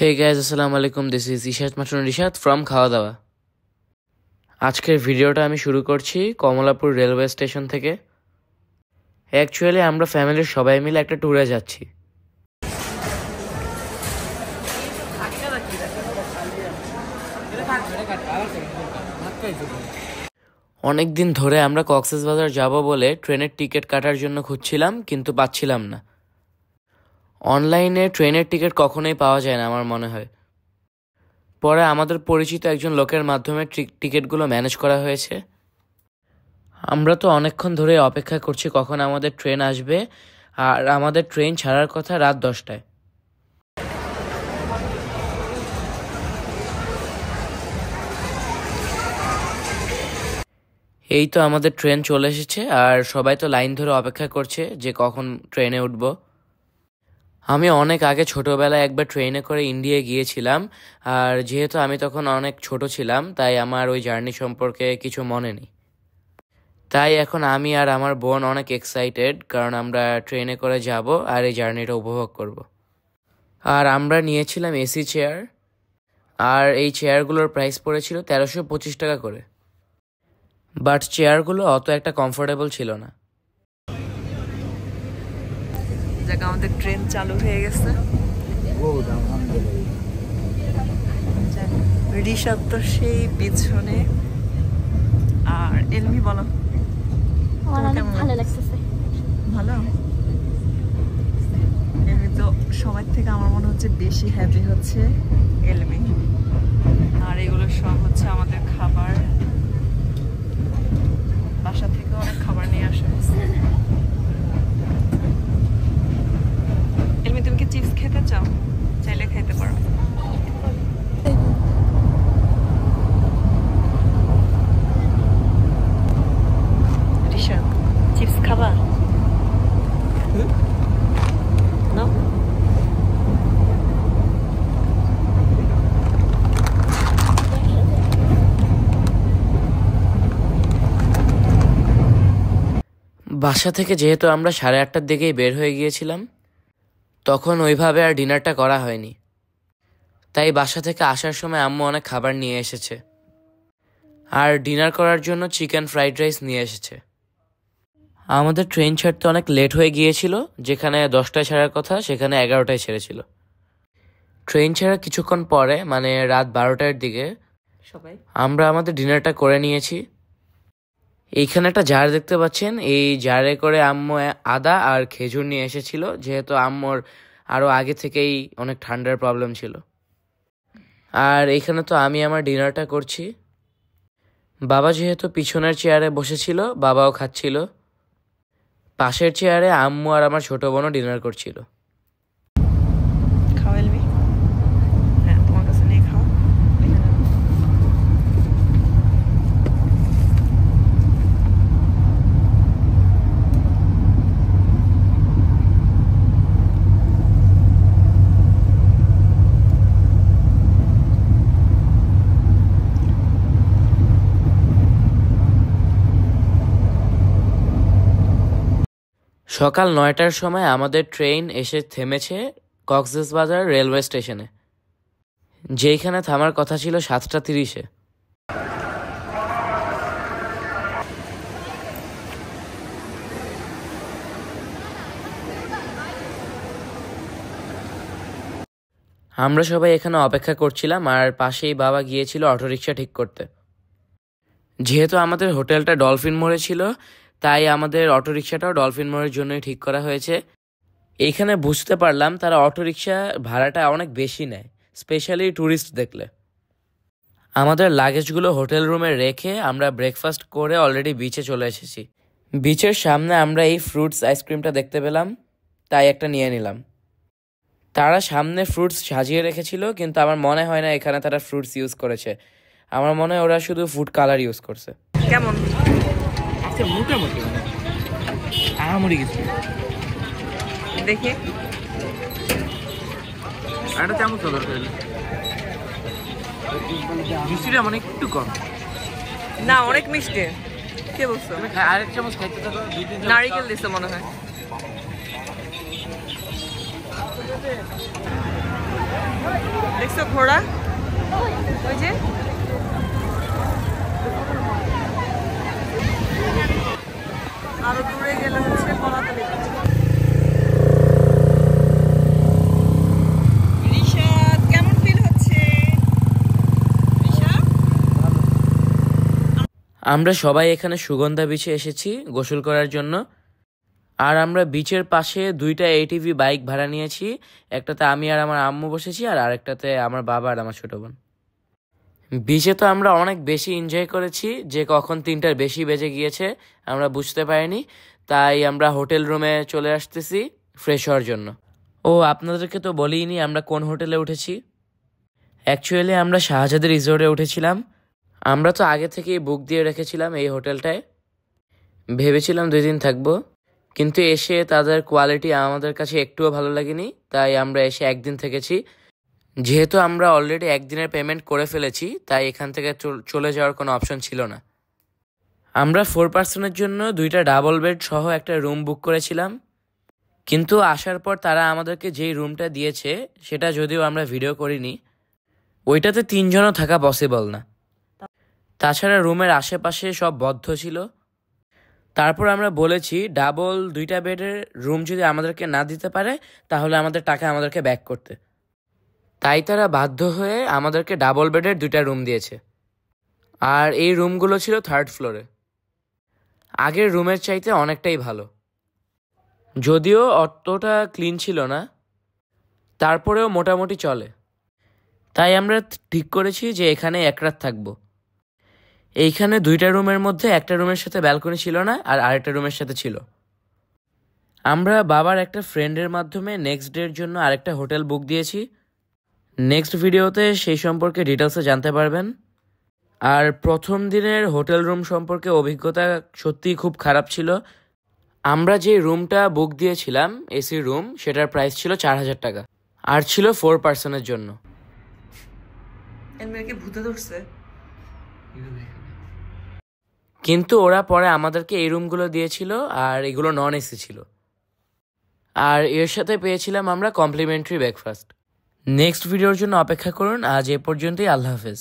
Hey guys, আসসালামু আলাইকুম। This is Ishat মাটুন Rishad from খাওয়া দাওয়া। আজকের ভিডিওটা আমি শুরু করছি কমলাপুর রেলওয়ে স্টেশন থেকে। অ্যাকচুয়ালি আমরা ফ্যামিলির সবাই মিলে একটা ট্যুরে যাচ্ছি। অনেক দিন ধরে আমরা কক্সবাজার যাব বলে ট্রেনের টিকিট কাটার জন্য খুঁজছিলাম, কিন্তু পাচ্ছিলাম না। অনলাইনে ট্রেনের টিকিট কখনোই পাওয়া যায় না আমার মনে হয়। পরে আমাদের পরিচিত একজন লোকের মাধ্যমে টিকিটগুলো ম্যানেজ করা হয়েছে। আমরা তো অনেকক্ষণ ধরে অপেক্ষা করছি কখন আমাদের ট্রেন আসবে, আর আমাদের ট্রেন ছাড়ার কথা রাত 10টায়। এই তো আমাদের ট্রেন চলে এসেছে, আর সবাই তো লাইন ধরে অপেক্ষা করছে যে কখন ট্রেনে উঠব। আমি অনেক আগে ছোটোবেলায় একবার ট্রেনে করে ইন্ডিয়া গিয়েছিলাম, আর যেহেতু আমি তখন অনেক ছোট ছিলাম তাই আমার ওই জার্নি সম্পর্কে কিছু মনে নেই। তাই এখন আমি আর আমার বোন অনেক এক্সাইটেড, কারণ আমরা ট্রেনে করে যাব আর এই জার্নিটা উপভোগ করব। আর আমরা নিয়েছিলাম এসি চেয়ার, আর এই চেয়ারগুলোর প্রাইস পড়েছিল 1325 টাকা করে। বাট চেয়ারগুলো অত একটা কমফোর্টেবল ছিল না। আমাদের ট্রেন চালু হয়ে গেছে। ঋষভ তো সেই পিছনে। আর এলমি বলো, ভালো লাগতেছে। ভালো। এলমি তো সবার থেকে আমার মনে হচ্ছে বেশি হ্যাপি হচ্ছে এলমি। আর এগুলো সব হচ্ছে আমাদের খাবার, বাসা থেকে অনেক খাবার নিয়ে আসা হয়েছে। এলমি তুমি কি চিপস খেতে চাও? চাইলে খেতে পারো। ঋষভ, চিপস খাবা? না? বাসা থেকে যেহেতু আমরা 8:30টার দিকেই বের হয়ে গিয়েছিলাম, তখন ওইভাবে আর ডিনারটা করা হয়নি। তাই বাসা থেকে আসার সময় আম্মু অনেক খাবার নিয়ে এসেছে, আর ডিনার করার জন্য চিকেন ফ্রাইড রাইস নিয়ে এসেছে। আমাদের ট্রেন ছাড়তে অনেক লেট হয়ে গিয়েছিল, যেখানে 10টায় ছাড়ার কথা সেখানে 11টায় ছেড়েছিল। ট্রেন ছাড়ার কিছুক্ষণ পরে, মানে রাত 12টার দিকে, সবাই আমরা আমাদের ডিনারটা করে নিয়েছি। এইখানে একটা জার দেখতে পাচ্ছেন, এই জারে করে আম্মু আদা আর খেজুর নিয়ে এসেছিল, যেহেতু আম্মুর আরও আগে থেকেই অনেক ঠান্ডার প্রবলেম ছিল। আর এইখানে তো আমি আমার ডিনারটা করছি। বাবা যেহেতু পিছনের চেয়ারে বসেছিল, বাবাও খাচ্ছিল। পাশের চেয়ারে আম্মু আর আমার ছোট বোনও ডিনার করছিল। খাও এলমি। হ্যাঁ, তোমার কাছে নিয়ে খাও। সকাল 9টার সময় আমাদের ট্রেন এসে থেমেছে কক্সবাজার রেলওয়ে স্টেশনে, যেইখানে থামার কথা ছিল 7:30-এ। আমরা সবাই এখানে অপেক্ষা করছিলাম, আর পাশেই বাবা গিয়েছিল অটোরিকশা ঠিক করতে। যেহেতু আমাদের হোটেলটা ডলফিন মোড়ে ছিল, তাই আমাদের অটোরিকশাটাও ডলফিন মোড়ের জন্যই ঠিক করা হয়েছে। এইখানে বুঝতে পারলাম তারা অটোরিকশা ভাড়াটা অনেক বেশি নেয়, স্পেশালি ট্যুরিস্ট দেখলে। আমাদের লাগেজগুলো হোটেল রুমে রেখে আমরা ব্রেকফাস্ট করে অলরেডি বিচে চলে এসেছি। বিচের সামনে আমরা এই ফ্রুটস আইসক্রিমটা দেখতে পেলাম, তাই একটা নিয়ে নিলাম। তারা সামনে ফ্রুটস সাজিয়ে রেখেছিল, কিন্তু আমার মনে হয় না এখানে তারা ফ্রুটস ইউজ করেছে। আমার মনে হয় ওরা শুধু ফুড কালার ইউজ করছে। কেমন? আচ্ছা, মোটামুটি আহামরি কিছু। দেখি একটা চামচ দরকার, মিষ্টিটা মানে একটু কম। না, অনেক মিষ্টি। কে বলছো? আরেক চামচ খাইতে থাকো। নারিকেল দিছে মনে হয়। Hey! দেখছো ঘোড়া? ওই যে আরো দূরে গেলে হচ্ছে কলাতলি। রিশাদ কেমন ফিল হচ্ছে? রিশাদ আমরা সবাই এখানে সুগন্ধা বিচে এসেছি গোসল করার জন্য। আর আমরা বিচের পাশে 2টা এটিভি বাইক ভাড়া নিয়েছি। একটাতে আমি আর আমার আম্মু বসেছি, আর আরেকটাতে আমার বাবা আর আমার ছোট বোন। বিচে তো আমরা অনেক বেশি এনজয় করেছি, যে কখন 3টার বেশি বেজে গিয়েছে আমরা বুঝতে পারিনি। তাই আমরা হোটেল রুমে চলে আসতেছি ফ্রেশ হওয়ার জন্য। ও আপনাদেরকে তো বলিনি আমরা কোন হোটেলে উঠেছি। অ্যাকচুয়ালি আমরা শাহজাদি রিসোর্টে উঠেছিলাম। আমরা তো আগে থেকেই বুক দিয়ে রেখেছিলাম এই হোটেলটায়। ভেবেছিলাম 2 দিন থাকবো, কিন্তু এসে তাদের কোয়ালিটি আমাদের কাছে একটুও ভালো লাগেনি। তাই আমরা এসে 1 দিন থেকেছি। যেহেতু আমরা অলরেডি 1 দিনের পেমেন্ট করে ফেলেছি, তাই এখান থেকে চলে যাওয়ার কোনো অপশন ছিল না। আমরা 4 পার্সনের জন্য 2টা ডাবল বেড সহ একটা রুম বুক করেছিলাম, কিন্তু আসার পর তারা আমাদেরকে যেই রুমটা দিয়েছে সেটা যদিও আমরা ভিডিও করিনি, ওইটাতে 3 জনও থাকা পসিবল না। তাছাড়া রুমের আশেপাশে সব বদ্ধ ছিল। তারপর আমরা বলেছি ডাবল 2টা বেডের রুম যদি আমাদেরকে না দিতে পারে তাহলে আমাদের টাকা আমাদেরকে ব্যাক করতে। তাই তারা বাধ্য হয়ে আমাদেরকে ডাবল বেডের 2টা রুম দিয়েছে। আর এই রুমগুলো ছিল 3rd ফ্লোরে। আগের রুমের চাইতে অনেকটাই ভালো, যদিও অতটা ক্লিন ছিল না, তারপরেও মোটামুটি চলে। তাই আমরা ঠিক করেছি যে এখানে 1 রাত থাকবো। এইখানে 2টা রুমের মধ্যে একটা রুমের সাথে ব্যালকনি ছিল না, আর আরেকটা রুমের সাথে ছিল। আমরা বাবার একটা ফ্রেন্ডের মাধ্যমে নেক্সট ডের জন্য আরেকটা হোটেল বুক দিয়েছি। নেক্সট ভিডিওতে সেই সম্পর্কে ডিটেলসে জানতে পারবেন। আর প্রথম দিনের হোটেল রুম সম্পর্কে অভিজ্ঞতা সত্যিই খুব খারাপ ছিল। আমরা যে রুমটা বুক দিয়েছিলাম এসি রুম, সেটার প্রাইস ছিল 4000 টাকা, আর ছিল 4 পার্সনের জন্য। এর মেয়েকে ভূতে ধরছে। কিন্তু ওরা পরে আমাদেরকে এই রুমগুলো দিয়েছিল, আর এগুলো নন এসি ছিল। আর এর সাথে পেয়েছিলাম আমরা কমপ্লিমেন্টারি ব্রেকফাস্ট। নেক্সট ভিডিওর জন্য অপেক্ষা করুন। আজ এ পর্যন্তই। আল্লাহ হাফেজ।